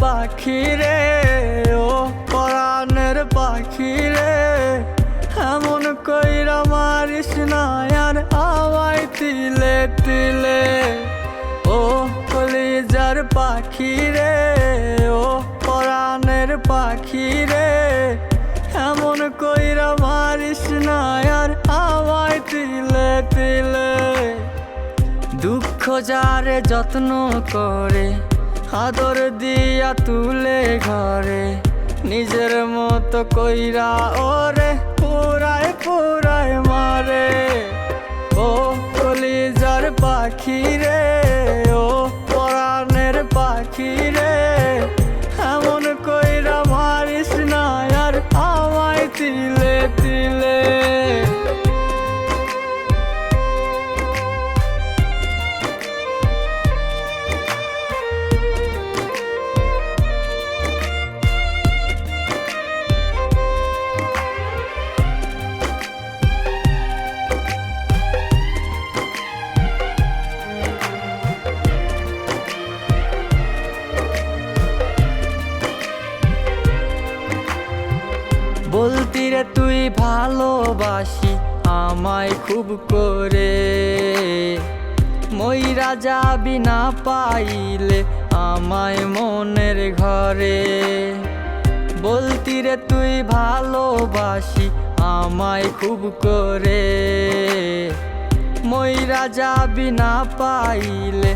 পাখি রে, ও পরাণের পাখি রে, এমন কইরা মারিস না আর আমায় তিলে তিলে। ও কলিজার পাখি রে, ও পরাণের পাখি রে, এমন কইরা মারিস না আর আমায় তিলে তিলে। দুঃখ যারে যত্ন করে, আদর দিয়া তুলে ঘরে, নিজের মতো কইরা ওরে পুরায় পুরায় মারে। ও কলিজার পাখি রে, ও পরাণের পাখি রে, এমন কইরা মারিস না আর আমায় তিলে তিলে। বলতি রে তুই ভালোবাসি আমায় খুব করে, মইরা যাবি না পাইলে আমায় মনের ঘরে। বলতি রে তুই ভালোবাসি আমায় খুব করে, মইরা যাবি না পাইলে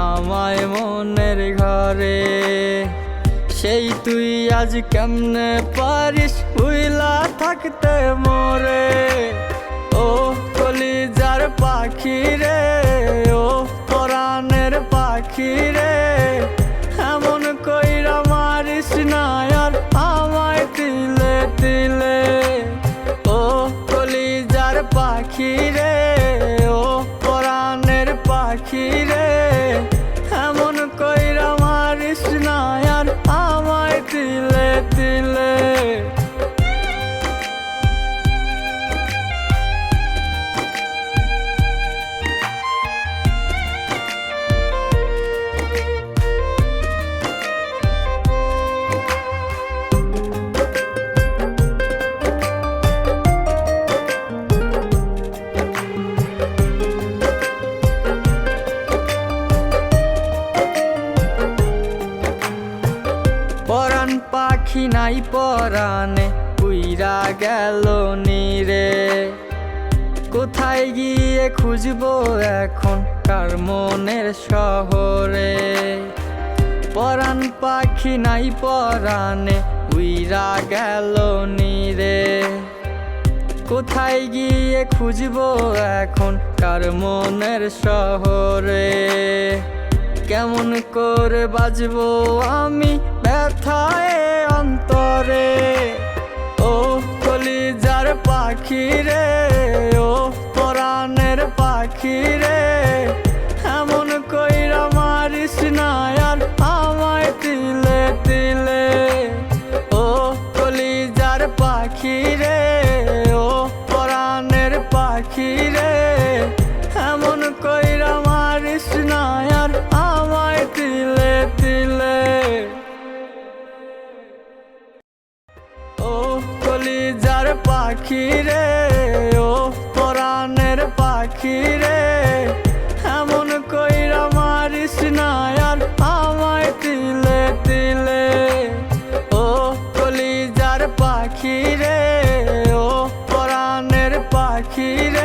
আমায় মনের ঘরে। সেই তুই আজ কেমনে পারিস ভুইলা থাকতে মোরে। ও কলিজার পাখি রে, ও পরাণের পাখি রে, এমন কইরা মারিস না আর আমায় তিলে তিলে। ও কলিজার পাখি রে, ও পরাণের পাখি রে, এমন কইরা মারিস না আর আমায় তিলে তিলে। পরাণ পাখি নাই পরাণে উইরা গেল নিরে, কোথায় গিয়ে খুঁজবো এখন কার মনের শহরে। পরাণ পাখি নাই পরাণে উইরা গেল নিরে, কোথায় গিয়ে খুঁজবো এখন কার মনের শহরে। কেমন করে বাজবো আমি ব্যথায় অন্তরে। ও কলিজার পাখি রে, ও পরাণের পাখি রে, এমন কইরা মারিস না আর আমায় তিলে তিলে। ও কলিজার পাখি রে, ও পরাণের পাখি রে, এমন কইরা মারিস না আর আমায় তিলে তিলে। ও কলিজার পাখি রে, ও পরাণের পাখি রে, এমন কইরা মারিস না আর আমায় তিলে তিলে। ও কলিজার পাখি রে, ও পরাণের পাখি রে,